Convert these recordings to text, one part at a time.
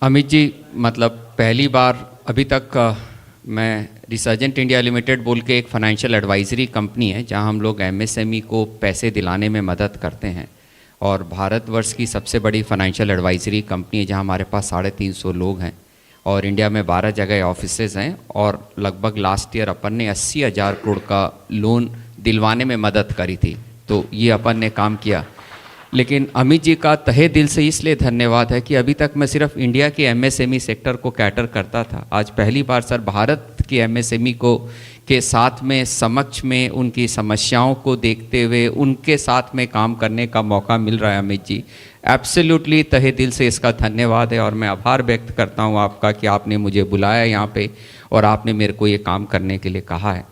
अमित जी, मतलब पहली बार अभी तक मैं रिसर्जेंट इंडिया लिमिटेड बोल के एक फाइनेंशियल एडवाइजरी कंपनी है जहां हम लोग एमएसएमई को पैसे दिलाने में मदद करते हैं, और भारतवर्ष की सबसे बड़ी फाइनेंशियल एडवाइजरी कंपनी है जहां हमारे पास 350 लोग हैं और इंडिया में 12 जगह ऑफिसेज हैं, और लगभग लास्ट ईयर अपन ने 80,000 करोड़ का लोन दिलवाने में मदद करी थी। तो ये अपन ने काम किया। लेकिन अमित जी का तहे दिल से इसलिए धन्यवाद है कि अभी तक मैं सिर्फ इंडिया के एमएसएमई सेक्टर को कैटर करता था। आज पहली बार सर भारत के एमएसएमई को के साथ में समक्ष में उनकी समस्याओं को देखते हुए उनके साथ में काम करने का मौका मिल रहा है। अमित जी, एब्सोल्युटली तहे दिल से इसका धन्यवाद है, और मैं आभार व्यक्त करता हूँ आपका कि आपने मुझे बुलाया यहाँ पे और आपने मेरे को ये काम करने के लिए कहा है।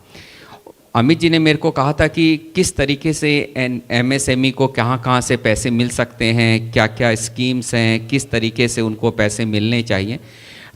अमित जी ने मेरे को कहा था कि किस तरीके से एमएसएमई को कहाँ से पैसे मिल सकते हैं, क्या क्या स्कीम्स हैं, किस तरीके से उनको पैसे मिलने चाहिए।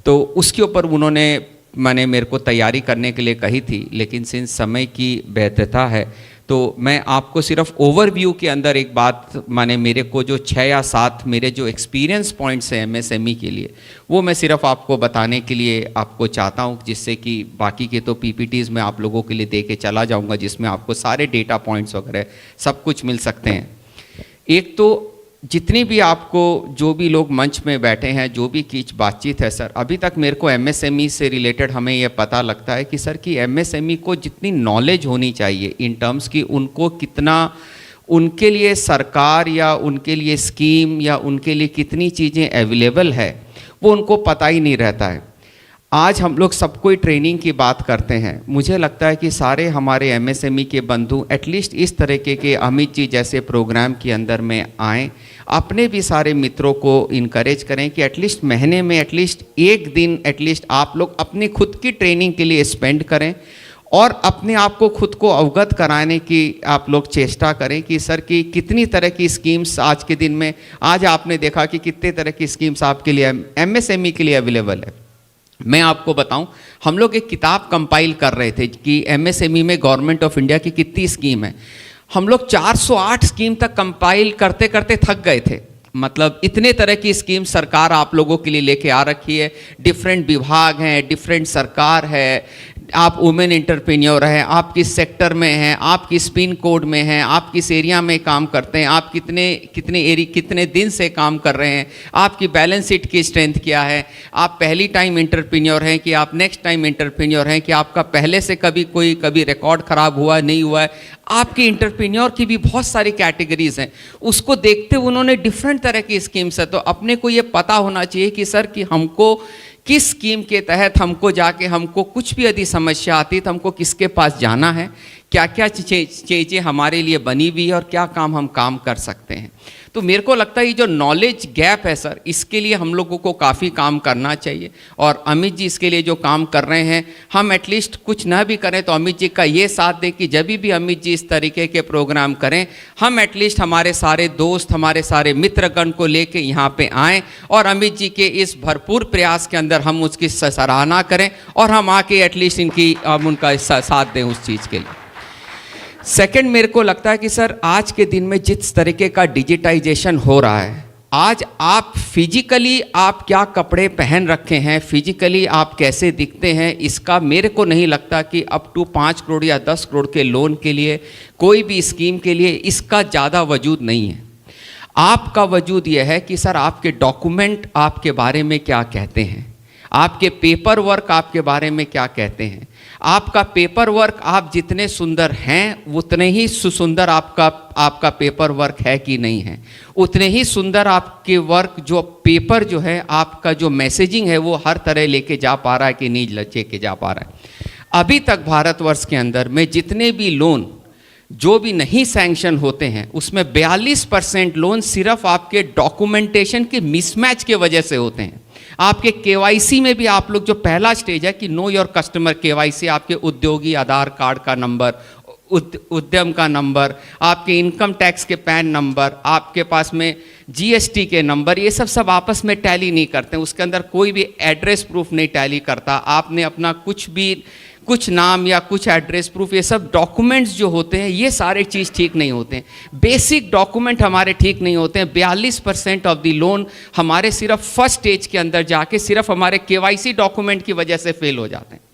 तो उसके ऊपर उन्होंने मेरे को तैयारी करने के लिए कही थी, लेकिन सिंस समय की वैधता है तो मैं आपको सिर्फ ओवरव्यू के अंदर एक बात मेरे को जो 6 या 7 मेरे जो एक्सपीरियंस पॉइंट्स हैं एमएसएमई के लिए, वो मैं सिर्फ आपको बताने के लिए आपको चाहता हूँ, जिससे कि बाकी के तो पीपीटीज़ में आप लोगों के लिए दे के चला जाऊँगा, जिसमें आपको सारे डेटा पॉइंट्स वगैरह सब कुछ मिल सकते हैं। एक तो जितनी भी आपको जो भी लोग मंच में बैठे हैं, जो भी कीच बातचीत है सर, अभी तक मेरे को एमएसएमई से रिलेटेड हमें ये पता लगता है कि सर कि एमएसएमई को जितनी नॉलेज होनी चाहिए इन टर्म्स की, उनको कितना उनके लिए सरकार या उनके लिए स्कीम या उनके लिए कितनी चीज़ें अवेलेबल है, वो उनको पता ही नहीं रहता है। आज हम लोग सब कोई ट्रेनिंग की बात करते हैं। मुझे लगता है कि सारे हमारे एमएसएमई के बंधु एटलीस्ट इस तरीके के अमित जी जैसे प्रोग्राम के अंदर में आएँ, अपने भी सारे मित्रों को इनकरेज करें कि एटलीस्ट महीने में एटलीस्ट एक दिन एटलीस्ट आप लोग अपनी खुद की ट्रेनिंग के लिए स्पेंड करें, और अपने आप को खुद को अवगत कराने की आप लोग चेष्टा करें कि सर की कितनी तरह की स्कीम्स आज के दिन में, आज आपने देखा कि कितने तरह की स्कीम्स आपके लिए एमएसएमई के लिए अवेलेबल है। मैं आपको बताऊं, हम लोग एक किताब कंपाइल कर रहे थे कि एमएसएमई में गवर्नमेंट ऑफ इंडिया की कितनी स्कीम है। हम लोग 408 स्कीम तक कंपाइल करते करते थक गए थे। मतलब इतने तरह की स्कीम सरकार आप लोगों के लिए लेके आ रखी है, डिफरेंट विभाग हैं, डिफरेंट सरकार है, आप वुमेन एंटरप्रेन्योर हैं, आप किस सेक्टर में हैं, आप किस पिन कोड में हैं, आप किस एरिया में काम करते हैं, आप कितने दिन से काम कर रहे हैं, आपकी बैलेंस शीट की स्ट्रेंथ क्या है, आप पहली टाइम एंटरप्रेन्योर हैं कि आप नेक्स्ट टाइम एंटरप्रेन्योर हैं, कि आपका पहले से कभी रिकॉर्ड ख़राब हुआ नहीं हुआ है। आपकी एंटरप्रेन्योर की भी बहुत सारी कैटेगरीज हैं, उसको देखते हुए उन्होंने डिफरेंट तरह की स्कीम्स है। तो अपने को ये पता होना चाहिए कि सर कि हमको किस स्कीम के तहत हमको कुछ भी यदि समस्या आती तो हमको किसके पास जाना है, क्या क्या चीज़ें हमारे लिए बनी हुई है और क्या काम हम कर सकते हैं। तो मेरे को लगता है ये जो नॉलेज गैप है सर, इसके लिए हम लोगों को काफ़ी काम करना चाहिए, और अमित जी इसके लिए जो काम कर रहे हैं, हम एटलीस्ट कुछ ना भी करें तो अमित जी का ये साथ दें कि जब भी अमित जी इस तरीके के प्रोग्राम करें, हम एटलीस्ट हमारे सारे दोस्त, हमारे सारे मित्रगण को लेके यहाँ पे आएँ और अमित जी के इस भरपूर प्रयास के अंदर हम उसकी सराहना करें और हम आके एटलीस्ट उनका साथ दें उस चीज़ के लिए। सेकंड, मेरे को लगता है कि सर आज के दिन में जिस तरीके का डिजिटाइजेशन हो रहा है, आज आप फिजिकली आप क्या कपड़े पहन रखे हैं, फिजिकली आप कैसे दिखते हैं, इसका मेरे को नहीं लगता कि अप टू 5 करोड़ या 10 करोड़ के लोन के लिए, कोई भी स्कीम के लिए इसका ज़्यादा वजूद नहीं है। आपका वजूद यह है कि सर आपके डॉक्यूमेंट आपके बारे में क्या कहते हैं, आपके पेपर वर्क आपके बारे में क्या कहते हैं। आपका पेपर वर्क, आप जितने सुंदर हैं उतने ही सुंदर आपका पेपर वर्क है कि नहीं है, उतने ही सुंदर आपके वर्क जो पेपर जो है, आपका जो मैसेजिंग है वो हर तरह लेके जा पा रहा है कि नहीं लेके जा पा रहा है। अभी तक भारतवर्ष के अंदर में जितने भी लोन जो भी नहीं सैंक्शन होते हैं, उसमें 42% लोन सिर्फ आपके डॉक्यूमेंटेशन के मिसमैच के वजह से होते हैं। आपके केवाईसी में भी आप लोग जो पहला स्टेज है कि नो योर कस्टमर केवाईसी, आपके उद्योगी आधार कार्ड का नंबर, उद्यम का नंबर, आपके इनकम टैक्स के पैन नंबर, आपके पास में जीएसटी के नंबर, ये सब आपस में टैली नहीं करते हैं। उसके अंदर कोई भी एड्रेस प्रूफ नहीं टैली करता। आपने अपना कुछ भी कुछ नाम या कुछ एड्रेस प्रूफ, ये सब डॉक्यूमेंट्स जो होते हैं ये सारे चीज़ ठीक नहीं होते हैं। बेसिक डॉक्यूमेंट हमारे ठीक नहीं होते हैं। 42% ऑफ द लोन हमारे सिर्फ फर्स्ट स्टेज के अंदर जाके सिर्फ हमारे केवाईसी डॉक्यूमेंट की वजह से फेल हो जाते हैं।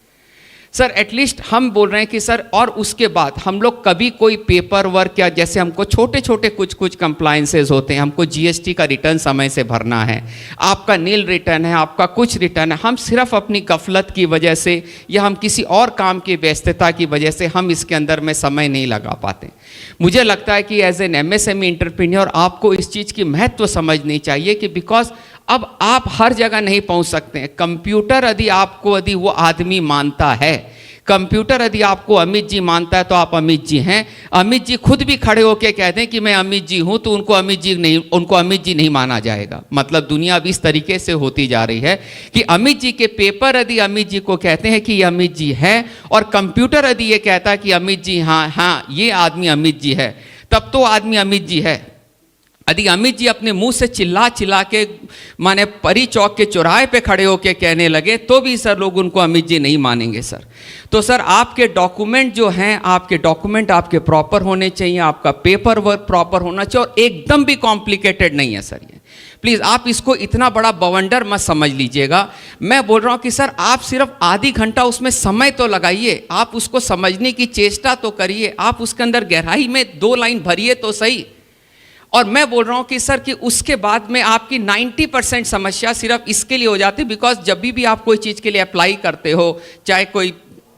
सर एटलीस्ट हम बोल रहे हैं कि सर, और उसके बाद हम लोग कभी कोई पेपर वर्क या जैसे हमको छोटे छोटे कुछ कंप्लायंसेस होते हैं, हमको जीएसटी का रिटर्न समय से भरना है, आपका नील रिटर्न है, आपका कुछ रिटर्न है, हम सिर्फ अपनी गफलत की वजह से या हम किसी और काम की व्यस्तता की वजह से हम इसके अंदर में समय नहीं लगा पाते। मुझे लगता है कि एज एन एमएसएमई एंटरप्रेन्योर आपको इस चीज़ की महत्व समझनी चाहिए कि बिकॉज अब आप हर जगह नहीं पहुंच सकते हैं। कंप्यूटर यदि वो आदमी मानता है, कंप्यूटर यदि आपको अमित जी मानता है तो आप अमित जी हैं। अमित जी खुद भी खड़े होकर कहते हैं कि मैं अमित जी हूं, तो उनको अमित जी नहीं माना जाएगा। मतलब दुनिया अब इस तरीके से होती जा रही है कि अमित जी के पेपर यदि अमित जी को कहते हैं कि ये अमित जी है, और कंप्यूटर यदि ये कहता है कि अमित जी हाँ ये आदमी अमित जी है, तब तो आदमी अमित जी है। यदि अमित जी अपने मुंह से चिल्ला के माने परी चौक के चौराहे पे खड़े होके कहने लगे तो भी सर लोग उनको अमित जी नहीं मानेंगे सर। तो सर आपके डॉक्यूमेंट जो हैं, आपके डॉक्यूमेंट आपके प्रॉपर होने चाहिए, आपका पेपर वर्क प्रॉपर होना चाहिए, और एकदम भी कॉम्प्लिकेटेड नहीं है सर ये। प्लीज़ आप इसको इतना बड़ा बवंडर मत समझ लीजिएगा। मैं बोल रहा हूँ कि सर आप सिर्फ आधी घंटा उसमें समय तो लगाइए, आप उसको समझने की चेष्टा तो करिए, आप उसके अंदर गहराई में 2 लाइन भरिए तो सही। और मैं बोल रहा हूँ कि सर कि उसके बाद में आपकी 90% समस्या सिर्फ इसके लिए हो जाती है बिकॉज जब भी आप कोई चीज़ के लिए अप्लाई करते हो, चाहे कोई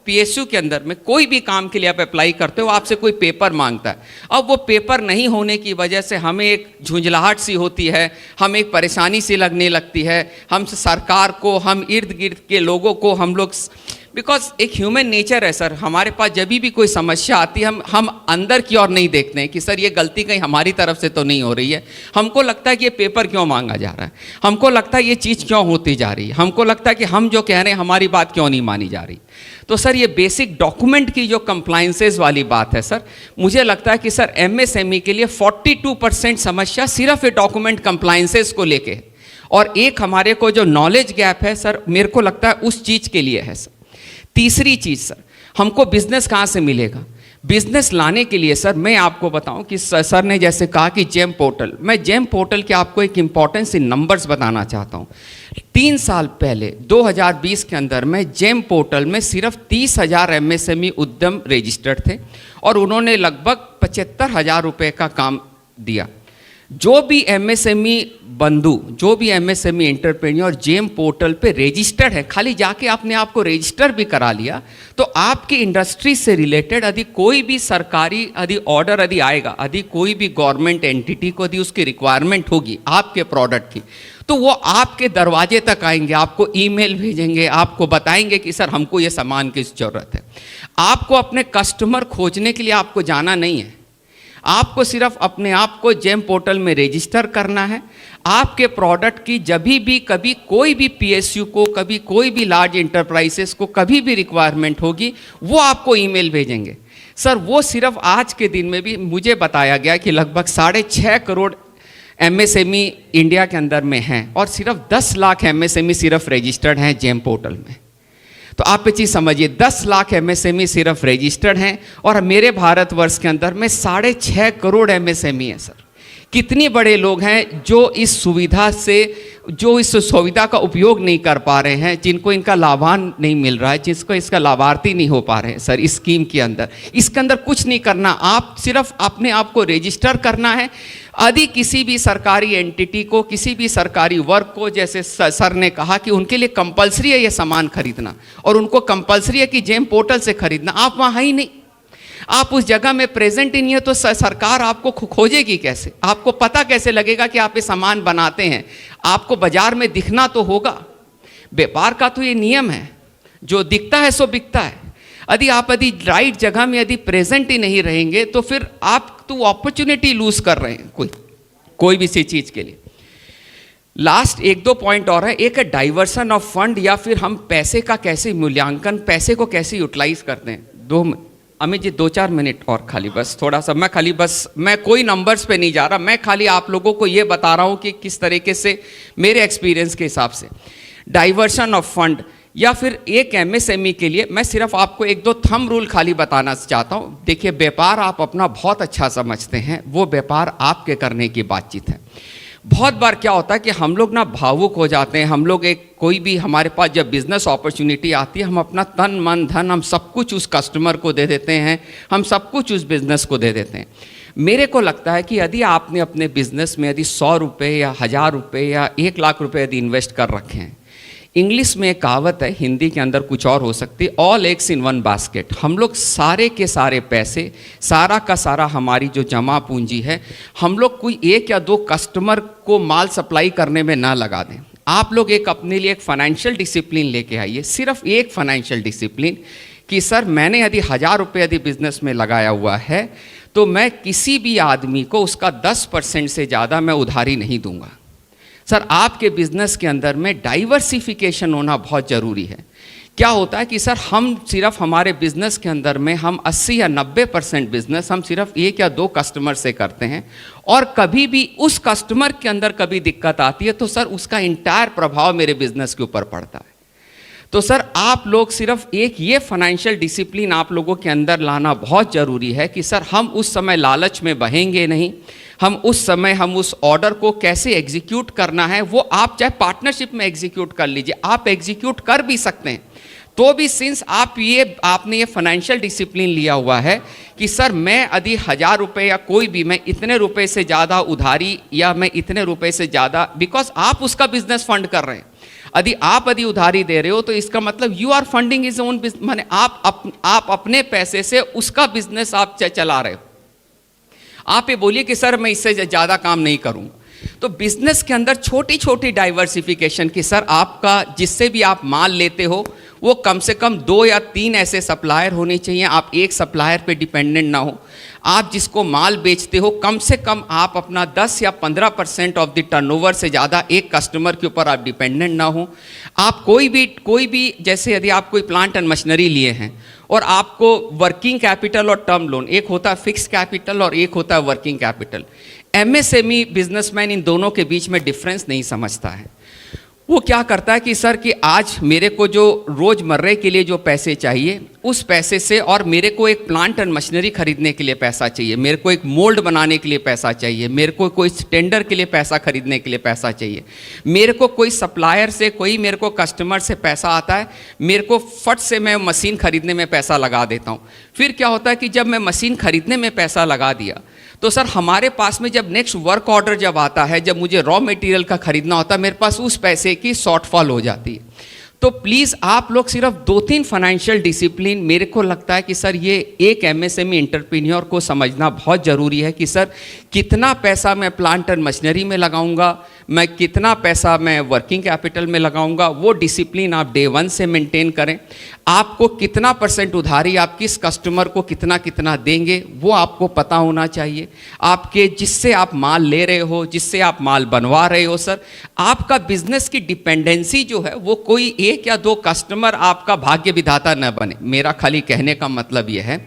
पीएसयू के अंदर में कोई भी काम के लिए आप अप्लाई करते हो, आपसे कोई पेपर मांगता है। अब वो पेपर नहीं होने की वजह से हमें एक झुंझलाहट सी होती है, हमें एक परेशानी सी लगने लगती है, हम सरकार को, हम इर्द गिर्द के लोगों को, हम लोग, बिकॉज एक ह्यूमन नेचर है सर, हमारे पास जब भी कोई समस्या आती है हम अंदर की ओर नहीं देखते हैं कि सर ये गलती कहीं हमारी तरफ से तो नहीं हो रही है। हमको लगता है कि ये पेपर क्यों मांगा जा रहा है, हमको लगता है ये चीज़ क्यों होती जा रही है, हमको लगता है कि हम जो कह रहे हैं हमारी बात क्यों नहीं मानी जा रही। तो सर ये बेसिक डॉक्यूमेंट की जो कंप्लायंसेस वाली बात है सर, मुझे लगता है कि सर एमएसएमई के लिए 42% समस्या सिर्फ ये डॉक्यूमेंट कंप्लायंसेस को लेके है, और एक हमारे को जो नॉलेज गैप है सर, मेरे को लगता है उस चीज़ के लिए है सर। तीसरी चीज़ सर, हमको बिजनेस कहाँ से मिलेगा? बिजनेस लाने के लिए सर मैं आपको बताऊं कि सर ने जैसे कहा कि जेम पोर्टल, मैं जेम पोर्टल के आपको एक इम्पॉर्टेंस इन नंबर्स बताना चाहता हूं। 3 साल पहले 2020 के अंदर में जेम पोर्टल में सिर्फ 30,000 एमएसएमई उद्यम रजिस्टर्ड थे और उन्होंने लगभग 75,000 रुपये का काम दिया। जो भी एमएसएमई बंधु, जो भी एमएसएमई एंटरप्रेन्योर जेम पोर्टल पे रजिस्टर्ड है, खाली जाके आपने आपको रजिस्टर भी करा लिया, तो आपकी इंडस्ट्री से रिलेटेड यदि कोई भी सरकारी यदि ऑर्डर यदि आएगा, यदि कोई भी गवर्नमेंट एंटिटी को यदि उसकी रिक्वायरमेंट होगी आपके प्रोडक्ट की, तो वो आपके दरवाजे तक आएंगे, आपको ईमेल भेजेंगे, आपको बताएंगे कि सर हमको ये सामान की ज़रूरत है। आपको अपने कस्टमर खोजने के लिए आपको जाना नहीं है, आपको सिर्फ अपने आप को जेम पोर्टल में रजिस्टर करना है। आपके प्रोडक्ट की जब भी कभी कोई भी पीएसयू को, कभी कोई भी लार्ज इंटरप्राइजेस को कभी भी रिक्वायरमेंट होगी, वो आपको ईमेल भेजेंगे। सर वो सिर्फ आज के दिन में भी मुझे बताया गया कि लगभग 6.5 करोड़ एमएसएमई इंडिया के अंदर में हैं और सिर्फ 10 लाख एमएसएमई सिर्फ रजिस्टर्ड हैं जेम पोर्टल में। तो आप ये चीज़ समझिए, 10 लाख एमएसएमई सिर्फ रजिस्टर्ड हैं और मेरे भारतवर्ष के अंदर में 6.5 करोड़ एमएसएमई है सर। कितने बड़े लोग हैं जो इस सुविधा का उपयोग नहीं कर पा रहे हैं, जिनको इनका लाभांश नहीं मिल रहा है, जिसको इसका लाभार्थी नहीं हो पा रहे हैं सर इस स्कीम के अंदर। इसके अंदर कुछ नहीं करना, आप सिर्फ अपने आप को रजिस्टर करना है। यदि किसी भी सरकारी एंटिटी को, किसी भी सरकारी वर्क को, जैसे सर ने कहा कि उनके लिए कंपलसरी है ये सामान खरीदना और उनको कंपलसरी है कि जेम पोर्टल से खरीदना, आप वहाँ ही नहीं, आप उस जगह में प्रेजेंट ही नहीं है, तो सरकार आपको खोजेगी कैसे? आपको पता कैसे लगेगा कि आप ये सामान बनाते हैं? आपको बाजार में दिखना तो होगा। व्यापार का तो ये नियम है, जो दिखता है सो बिकता है। यदि राइट जगह में यदि प्रेजेंट ही नहीं रहेंगे तो फिर आप तो अपॉर्चुनिटी लूज कर रहे हैं कोई भी सी चीज़ के लिए। लास्ट 1-2 पॉइंट और है। एक है डाइवर्सन ऑफ फंड, या फिर हम पैसे का कैसे मूल्यांकन, पैसे को कैसे यूटिलाइज करते हैं। अमित जी 2-4 मिनट और खाली बस थोड़ा सा, मैं कोई नंबर्स पे नहीं जा रहा, मैं खाली आप लोगों को ये बता रहा हूँ कि किस तरीके से मेरे एक्सपीरियंस के हिसाब से डाइवर्शन ऑफ फंड या फिर एक एमएसएमई के लिए मैं सिर्फ आपको 1-2 थंब रूल खाली बताना चाहता हूँ। देखिए, व्यापार आप अपना बहुत अच्छा समझते हैं, वो व्यापार आपके करने की बातचीत है। बहुत बार क्या होता है कि हम लोग ना भावुक हो जाते हैं, हम लोग कोई भी हमारे पास जब बिज़नेस अपॉर्चुनिटी आती है, हम अपना तन मन धन हम सब कुछ उस कस्टमर को दे देते हैं, हम सब कुछ उस बिज़नेस को दे देते हैं। मेरे को लगता है कि यदि आपने अपने बिज़नेस में यदि 100 रुपये या 1000 रुपये या 1 लाख रुपये यदि इन्वेस्ट कर रखे हैं, इंग्लिश में एक कहावत है, हिंदी के अंदर कुछ और हो सकती है, all eggs in one basket. हम लोग सारे के सारे पैसे, सारा का सारा हमारी जो जमा पूंजी है, हम लोग कोई 1 या 2 कस्टमर को माल सप्लाई करने में ना लगा दें। आप लोग एक अपने लिए एक फाइनेंशियल डिसिप्लिन लेके आइए, सिर्फ एक फाइनेंशियल डिसिप्लिन कि सर मैंने यदि 1000 रुपये यदि बिजनेस में लगाया हुआ है तो मैं किसी भी आदमी को उसका 10% से ज़्यादा मैं उधारी नहीं दूंगा। सर आपके बिजनेस के अंदर में डाइवर्सिफिकेशन होना बहुत ज़रूरी है। क्या होता है कि सर हम सिर्फ हमारे बिजनेस के अंदर में हम 80 या 90% बिजनेस हम सिर्फ 1 या 2 कस्टमर से करते हैं, और कभी भी उस कस्टमर के अंदर कभी दिक्कत आती है तो सर उसका इंटायर प्रभाव मेरे बिजनेस के ऊपर पड़ता है। तो सर आप लोग सिर्फ एक ये फाइनेंशियल डिसिप्लिन आप लोगों के अंदर लाना बहुत ज़रूरी है कि सर हम उस समय लालच में बहेंगे नहीं, हम उस समय हम उस ऑर्डर को कैसे एग्जीक्यूट करना है वो आप चाहे पार्टनरशिप में एग्जीक्यूट कर लीजिए, आप एग्जीक्यूट कर भी सकते हैं तो भी, सिंस आपने ये फाइनेंशियल डिसिप्लिन लिया हुआ है कि सर मैं यदि 1000 रुपये या कोई भी मैं इतने रुपए से ज़्यादा उधारी या मैं इतने रुपए से ज़्यादा, बिकॉज आप उसका बिजनेस फंड कर रहे हैं, यदि उधारी दे रहे हो तो इसका मतलब you are funding is own business, माने आप अपने पैसे से उसका बिजनेस आप चला रहे हो। आप ये बोलिए कि सर मैं इससे ज़्यादा काम नहीं करूँगा, तो बिजनेस के अंदर छोटी छोटी डाइवर्सिफिकेशन की सर आपका जिससे भी आप माल लेते हो वो कम से कम 2 या 3 ऐसे सप्लायर होने चाहिए, आप एक सप्लायर पे डिपेंडेंट ना हो। आप जिसको माल बेचते हो कम से कम आप अपना 10 या 15% ऑफ द टर्नओवर से ज़्यादा एक कस्टमर के ऊपर आप डिपेंडेंट ना हो। आप कोई भी जैसे यदि आप कोई प्लांट एंड मशीनरी लिए हैं और आपको वर्किंग कैपिटल और टर्म लोन, एक होता है फिक्स कैपिटल और एक होता है वर्किंग कैपिटल। एमएसएमई बिजनेसमैन इन दोनों के बीच में डिफरेंस नहीं समझता है। वो क्या करता है कि सर कि आज मेरे को जो रोज़मर्रे के लिए जो पैसे चाहिए उस पैसे से, और मेरे को एक प्लांट एंड मशीनरी खरीदने के लिए पैसा चाहिए, मेरे को एक मोल्ड बनाने के लिए पैसा चाहिए, मेरे को कोई टेंडर के लिए पैसा खरीदने के लिए पैसा चाहिए, मेरे को कोई सप्लायर से कोई मेरे को कस्टमर से पैसा आता है, मेरे को फट से मैं मशीन खरीदने में पैसा लगा देता हूँ। फिर क्या होता है कि जब मैं मशीन खरीदने में पैसा लगा दिया तो सर हमारे पास में जब नेक्स्ट वर्क ऑर्डर जब आता है, जब मुझे रॉ मटेरियल का खरीदना होता है, मेरे पास उस पैसे की शॉर्टफॉल हो जाती है। तो प्लीज़ आप लोग सिर्फ 2-3 फाइनेंशियल डिसिप्लिन, मेरे को लगता है कि सर ये एक एमएसएमई एंटरप्रेन्योर को समझना बहुत ज़रूरी है कि सर कितना पैसा मैं प्लांट एंड मशीनरी में लगाऊंगा, मैं कितना पैसा मैं वर्किंग कैपिटल में लगाऊंगा, वो डिसिप्लिन आप डे 1 से मेंटेन करें। आपको कितना % उधारी आप किस कस्टमर को कितना कितना देंगे वो आपको पता होना चाहिए। आपके जिससे आप माल ले रहे हो, जिससे आप माल बनवा रहे हो, सर आपका बिजनेस की डिपेंडेंसी जो है वो कोई 1 या 2 कस्टमर आपका भाग्य विधाता न बने। मेरा खाली कहने का मतलब यह है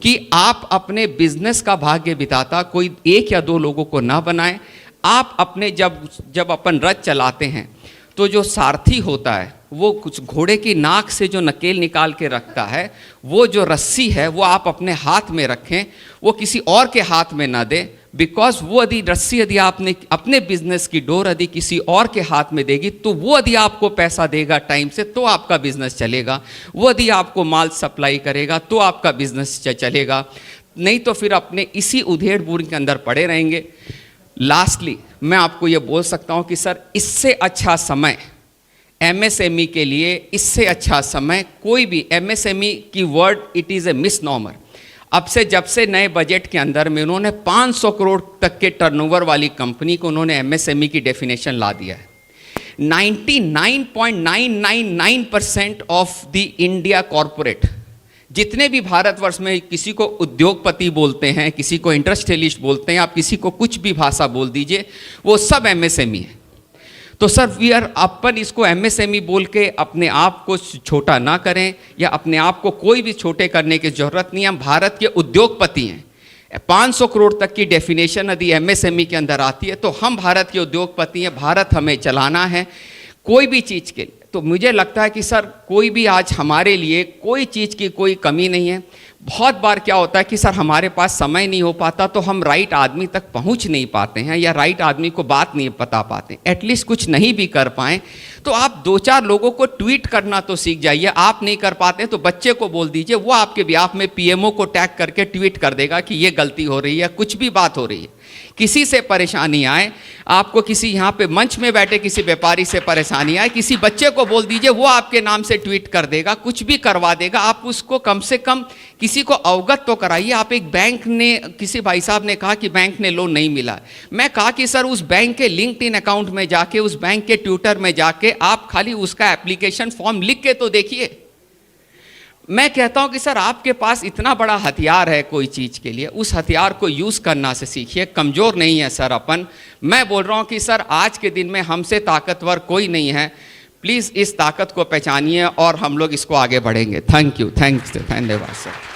कि आप अपने बिजनेस का भाग्य विधाता कोई 1 या 2 लोगों को ना बनाएं। आप अपने जब अपन रथ चलाते हैं तो जो सारथी होता है वो कुछ घोड़े की नाक से जो नकेल निकाल के रखता है, वो जो रस्सी है वो आप अपने हाथ में रखें, वो किसी और के हाथ में ना दें। बिकॉज वो यदि रस्सी यदि आपने अपने बिजनेस की डोर यदि किसी और के हाथ में देगी तो वो यदि आपको पैसा देगा टाइम से तो आपका बिजनेस चलेगा, वो यदि आपको माल सप्लाई करेगा तो आपका बिजनेस चलेगा, नहीं तो फिर अपने इसी उधेड़ बुन के अंदर पड़े रहेंगे। लास्टली मैं आपको ये बोल सकता हूँ कि सर इससे अच्छा समय एमएसएमई के लिए, इससे अच्छा समय कोई भी, एमएसएमई की वर्ड इट इज़ ए मिसनॉमर। अब से जब से नए बजट के अंदर में उन्होंने 500 करोड़ तक के टर्नओवर वाली कंपनी को उन्होंने एमएसएमई की डेफिनेशन ला दिया है। 99.999% ऑफ द इंडिया कॉरपोरेट, जितने भी भारतवर्ष में किसी को उद्योगपति बोलते हैं, किसी को इंडस्ट्रियलिस्ट बोलते हैं, आप किसी को कुछ भी भाषा बोल दीजिए, वो सब एमएसएमई है। तो सर अपन इसको एमएसएमई बोल के अपने आप को छोटा ना करें या अपने आप को कोई भी छोटे करने की ज़रूरत नहीं है। हम भारत के उद्योगपति हैं। 500 करोड़ तक की डेफिनेशन यदि एमएसएमई के अंदर आती है तो हम भारत के उद्योगपति हैं, भारत हमें चलाना है कोई भी चीज़ के लिए। तो मुझे लगता है कि सर कोई भी आज हमारे लिए कोई चीज़ की कोई कमी नहीं है। बहुत बार क्या होता है कि सर हमारे पास समय नहीं हो पाता तो हम राइट आदमी तक पहुंच नहीं पाते हैं या राइट आदमी को बात नहीं बता पाते, एटलीस्ट कुछ नहीं भी कर पाएँ तो आप 2-4 लोगों को ट्वीट करना तो सीख जाइए। आप नहीं कर पाते तो बच्चे को बोल दीजिए, वो आपके बिहाफ में पीएमओ को टैग करके ट्वीट कर देगा कि ये गलती हो रही है, कुछ भी बात हो रही है। किसी से परेशानी आए, आपको किसी यहाँ पे मंच में बैठे किसी व्यापारी से परेशानी आए, किसी बच्चे को बोल दीजिए, वो आपके नाम से ट्वीट कर देगा, कुछ भी करवा देगा। आप उसको कम से कम किसी को अवगत तो कराइए। आप एक बैंक ने, किसी भाई साहब ने कहा कि बैंक ने लोन नहीं मिला, मैं कहा कि सर उस बैंक के लिंक्डइन अकाउंट में जाके, उस बैंक के ट्विटर में जाके आप खाली उसका एप्लीकेशन फॉर्म लिख के तो देखिए। मैं कहता हूं कि सर आपके पास इतना बड़ा हथियार है कोई चीज़ के लिए, उस हथियार को यूज़ करना से सीखिए। कमज़ोर नहीं है सर अपन। मैं बोल रहा हूं कि सर आज के दिन में हमसे ताकतवर कोई नहीं है। प्लीज़ इस ताकत को पहचानिए और हम लोग इसको आगे बढ़ेंगे। थैंक यू, धन्यवाद सर।